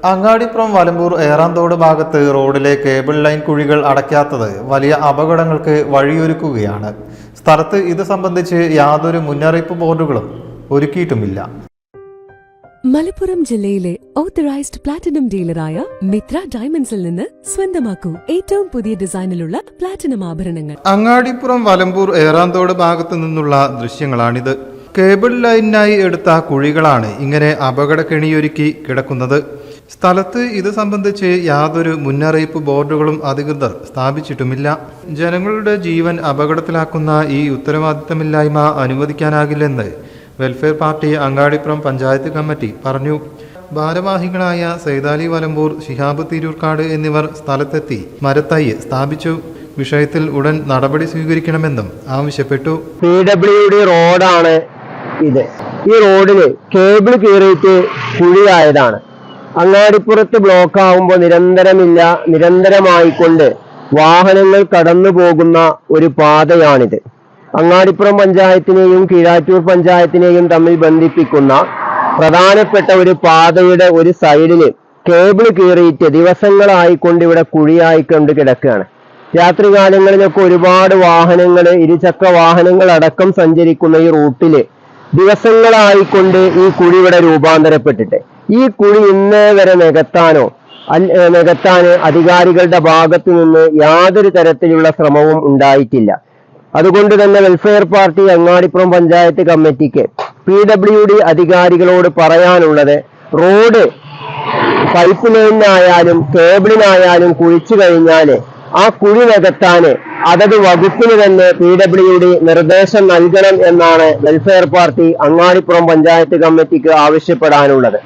അങ്ങാടിപ്പുറം വലമ്പൂർ ഏറാന്തോട് ഭാഗത്ത് റോഡിലെ cable line കുഴികൾ അടയ്ക്കാത്തത് വലിയ അപകടങ്ങൾക്ക് വഴിയൊരുക്കുകയാണ്. സ്ഥലത്ത് ഇത് സംബന്ധിച്ച് യാതൊരു മുന്നറിയിപ്പ് ബോർഡുകളും ഒരുക്കിയിട്ടുമില്ല. മലപ്പുറം ജില്ലയിലെ ഓത്തറൈസ്ഡ് പ്ലാറ്റിനം ഡീലറായ മിത്ര ഡയമണ്ട്സിൽ നിന്ന് സ്വന്തമാക്കൂ ഏറ്റവും പുതിയ ഡിസൈനിലുള്ള പ്ലാറ്റിനം ആഭരണങ്ങൾ. അങ്ങാടിപ്പുറം വലമ്പൂർ ഏറാന്തോട് ഭാഗത്തു നിന്നുള്ള ദൃശ്യങ്ങളാണിത്. കേബിൾ ലൈനിനായി എടുത്ത കുഴികളാണ് ഇങ്ങനെ അപകടക്കെണിയൊരുക്കി കിടക്കുന്നത്. സ്ഥലത്ത് ഇത് സംബന്ധിച്ച് യാതൊരു മുന്നറിയിപ്പ് ബോർഡുകളും അധികൃതർ സ്ഥാപിച്ചിട്ടുമില്ല. ജനങ്ങളുടെ ജീവൻ അപകടത്തിലാക്കുന്ന ഈ ഉത്തരവാദിത്തമില്ലായ്മ അനുവദിക്കാനാകില്ലെന്ന് welfare party Angadipuram panchayat committee പറഞ്ഞു. ഭാരവാഹികളായ സൈതാലി വലമ്പൂർ, ശിഹാബ് തിരൂർക്കാട് എന്നിവർ സ്ഥലത്തെത്തി മരത്തൈ സ്ഥാപിച്ചു. വിഷയത്തിൽ ഉടൻ നടപടി സ്വീകരിക്കണമെന്നും ആവശ്യപ്പെട്ടു. PWD റോഡാണ് ഇത്. ഈ റോഡിന് കേബിൾ കീറിയിട്ട് കുഴിയായതാണ്. അങ്ങാടിപ്പുറത്ത് ബ്ലോക്ക് ആകുമ്പോൾ നിരന്തരമായിക്കൊണ്ട് വാഹനങ്ങൾ കടന്നു പോകുന്ന ഒരു പാതയാണിത്. അങ്ങാടിപ്പുറം പഞ്ചായത്തിനെയും കീഴാറ്റൂർ പഞ്ചായത്തിനെയും തമ്മിൽ ബന്ധിപ്പിക്കുന്ന പ്രധാനപ്പെട്ട ഒരു പാതയുടെ ഒരു സൈഡില് കേബിൾ കീറിയിട്ട് ദിവസങ്ങളായിക്കൊണ്ട് ഇവിടെ കുഴിയായിക്കൊണ്ട് കിടക്കുകയാണ്. രാത്രികാലങ്ങളിലൊക്കെ ഒരുപാട് വാഹനങ്ങൾ, ഇരുചക്ര വാഹനങ്ങൾ അടക്കം സഞ്ചരിക്കുന്ന ഈ റൂട്ടില് ദിവസങ്ങളായിക്കൊണ്ട് ഈ കുഴി ഇവിടെ രൂപാന്തരപ്പെട്ടിട്ട് ഈ കുഴി ഇന്നേ വരെ നികത്താൻ അധികാരികളുടെ ഭാഗത്തു നിന്ന് യാതൊരു തരത്തിലുള്ള ശ്രമവും ഉണ്ടായിട്ടില്ല. അതുകൊണ്ട് തന്നെ വെൽഫെയർ പാർട്ടി അങ്ങാടിപ്പുറം പഞ്ചായത്ത് കമ്മിറ്റിക്ക് PWD അധികാരികളോട് പറയാനുള്ളത്, റോഡ് പൈപ്പ് ലൈനിനായാലും കേബിളിനായാലും കുഴിച്ചു കഴിഞ്ഞാൽ ആ കുഴി നികത്താന് അതത് വകുപ്പിന് തന്നെ PWD നിർദ്ദേശം നൽകണം എന്നാണ് വെൽഫെയർ പാർട്ടി അങ്ങാടിപ്പുറം പഞ്ചായത്ത് കമ്മിറ്റിക്ക് ആവശ്യപ്പെടാനുള്ളത്.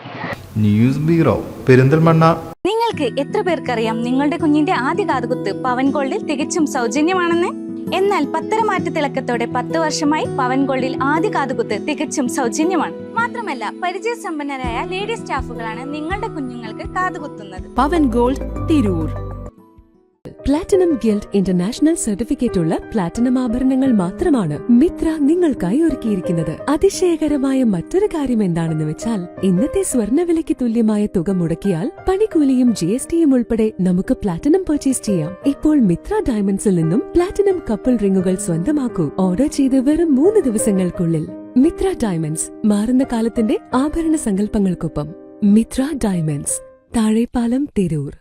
News bureau, Perinthalmanna. നിങ്ങൾക്ക് എത്ര പേർക്കറിയാം നിങ്ങളുടെ കുഞ്ഞിന്റെ ആദ്യ കാതുകുത്ത് പവൻ ഗോൾഡിൽ തികച്ചും സൗജന്യമാണെന്ന്? എന്നാൽ പത്തരമാറ്റ തിളക്കത്തോടെ 10 വർഷമായി പവൻ ഗോൾഡിൽ ആദ്യ കാതുകുത്ത് തികച്ചും സൗജന്യമാണ്. മാത്രമല്ല, പരിചയസമ്പന്നരായ ലേഡി സ്റ്റാഫുകളാണ് നിങ്ങളുടെ കുഞ്ഞുങ്ങൾക്ക് കാതുകുത്തുന്നത്. Pavan gold, Tirur. Platinum guild international certificate ഉള്ള പ്ലാറ്റിനം ആഭരണങ്ങൾ മാത്രമാണ് മിത്ര നിങ്ങൾക്കായി ഒരുക്കിയിരിക്കുന്നത്. അതിശയകരമായ മറ്റൊരു കാര്യം എന്താണെന്ന് വെച്ചാൽ, ഇന്നത്തെ സ്വർണ്ണവിലയ്ക്ക് തുല്യമായ തുക മുടക്കിയാൽ പണിക്കൂലിയും GSTയും ഉൾപ്പെടെ നമുക്ക് പ്ലാറ്റിനം പർച്ചേസ് ചെയ്യാം. ഇപ്പോൾ മിത്ര ഡയമണ്ട്സിൽ നിന്നും പ്ലാറ്റിനം കപ്പിൾ റിങ്ങുകൾ സ്വന്തമാക്കൂ. ഓർഡർ ചെയ്ത് വെറും 3 ദിവസങ്ങൾക്കുള്ളിൽ. മിത്ര ഡയമണ്ട്സ്, മാറുന്ന കാലത്തിന്റെ ആഭരണ സങ്കല്പങ്ങൾക്കൊപ്പം. മിത്ര ഡയമണ്ട്സ്, താഴെപ്പാലം, തിരൂർ.